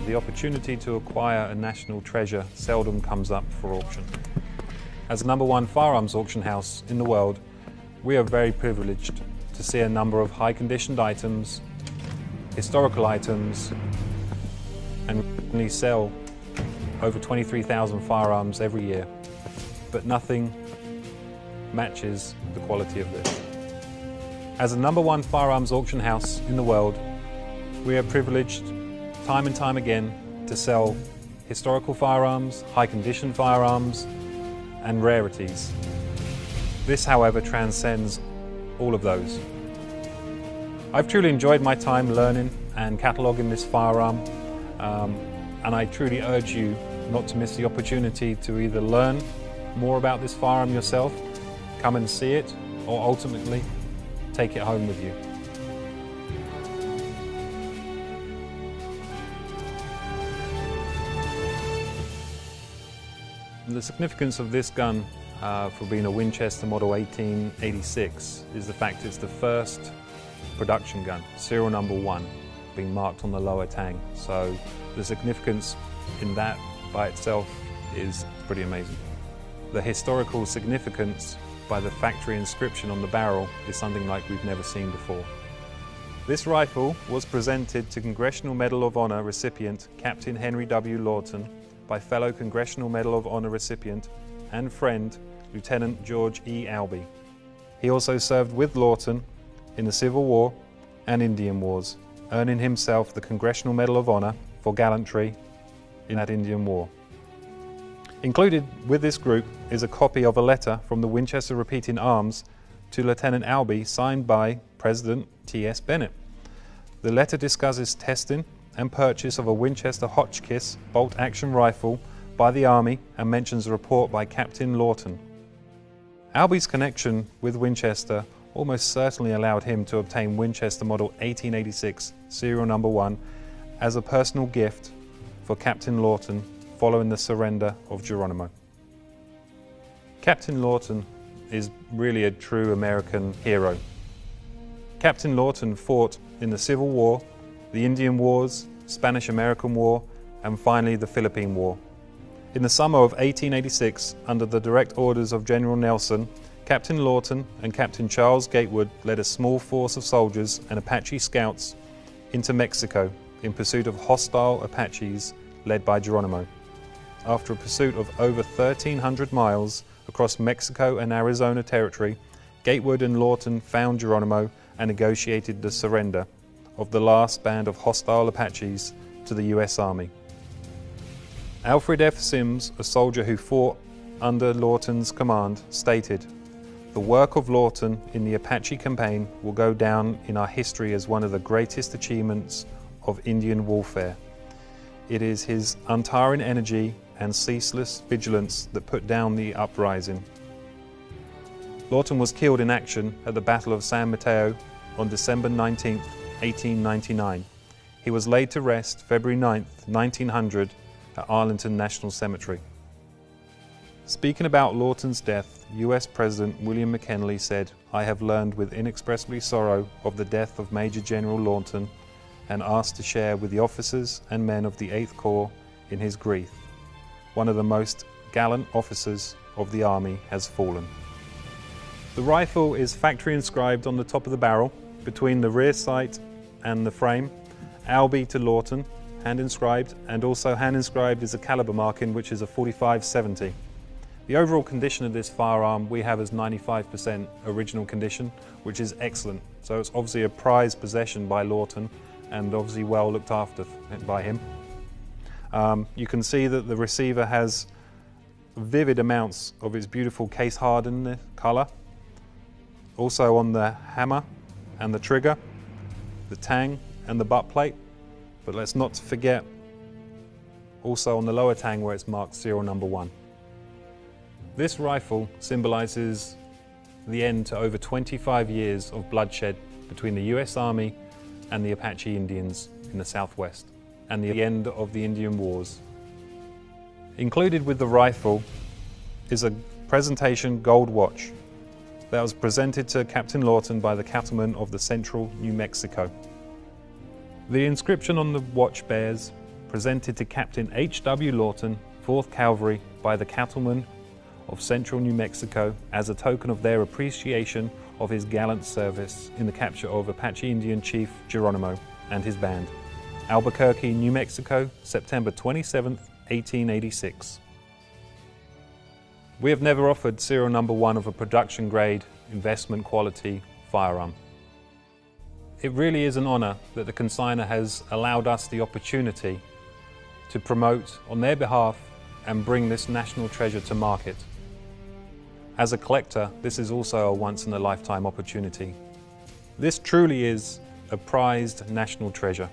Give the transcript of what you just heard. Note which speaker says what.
Speaker 1: the opportunity to acquire a national treasure seldom comes up for auction. As the #1 firearms auction house in the world, we are very privileged to see a number of high-conditioned items, historical items, and we sell over 23,000 firearms every year, but nothing matches the quality of this. As the #1 firearms auction house in the world, we are privileged time and time again to sell historical firearms, high-condition firearms, and rarities. This, however, transcends all of those. I've truly enjoyed my time learning and cataloguing this firearm, and I truly urge you not to miss the opportunity to either learn more about this firearm yourself, come and see it, or ultimately take it home with you. The significance of this gun for being a Winchester Model 1886 is the fact it's the first production gun, serial number 1, being marked on the lower tang. So the significance in that by itself is pretty amazing. The historical significance by the factory inscription on the barrel is something like we've never seen before. This rifle was presented to Congressional Medal of Honor recipient Captain Henry W. Lawton by fellow Congressional Medal of Honor recipient and friend Lieutenant George E. Albee. He also served with Lawton in the Civil War and Indian Wars, earning himself the Congressional Medal of Honor for gallantry in that Indian War. Included with this group is a copy of a letter from the Winchester Repeating Arms to Lieutenant Albee signed by President T.S. Bennett. The letter discusses testing and purchase of a Winchester Hotchkiss bolt-action rifle by the Army and mentions a report by Captain Lawton. Albee's connection with Winchester almost certainly allowed him to obtain Winchester Model 1886 serial number 1 as a personal gift for Captain Lawton following the surrender of Geronimo. Captain Lawton is really a true American hero. Captain Lawton fought in the Civil War, the Indian Wars, Spanish-American War, and finally the Philippine War. In the summer of 1886, under the direct orders of General Nelson, Captain Lawton and Captain Charles Gatewood led a small force of soldiers and Apache scouts into Mexico in pursuit of hostile Apaches led by Geronimo. After a pursuit of over 1,300 miles across Mexico and Arizona territory, Gatewood and Lawton found Geronimo and negotiated the surrender of the last band of hostile Apaches to the U.S. Army. Alfred F. Sims, a soldier who fought under Lawton's command, stated, "The work of Lawton in the Apache campaign will go down in our history as one of the greatest achievements of Indian warfare. It is his untiring energy and ceaseless vigilance that put down the uprising." Lawton was killed in action at the Battle of San Mateo on December 19, 1899. He was laid to rest February 9, 1900 at Arlington National Cemetery. Speaking about Lawton's death, US President William McKinley said, "I have learned with inexpressible sorrow of the death of Major General Lawton and asked to share with the officers and men of the 8th Corps in his grief. One of the most gallant officers of the Army has fallen." The rifle is factory inscribed on the top of the barrel between the rear sight and the frame, Albee to Lawton, hand inscribed, and also hand inscribed is a caliber marking which is a .45-70. The overall condition of this firearm we have as 95% original condition, which is excellent. So it's obviously a prized possession by Lawton and obviously well looked after by him. You can see that the receiver has vivid amounts of its beautiful case hardened colour. Also on the hammer and the trigger, the tang and the butt plate. But let's not forget also on the lower tang where it's marked serial number 1. This rifle symbolises the end to over 25 years of bloodshed between the US Army and the Apache Indians in the Southwest, and the end of the Indian Wars. Included with the rifle is a presentation gold watch that was presented to Captain Lawton by the cattlemen of the central New Mexico. The inscription on the watch bears presented to Captain H.W. Lawton, 4th Cavalry, by the cattlemen of central New Mexico as a token of their appreciation of his gallant service in the capture of Apache Indian Chief Geronimo and his band. Albuquerque, New Mexico, September 27, 1886. We have never offered serial number 1 of a production grade, investment quality firearm. It really is an honor that the consignor has allowed us the opportunity to promote on their behalf and bring this national treasure to market. As a collector, this is also a once-in-a-lifetime opportunity. This truly is a prized national treasure.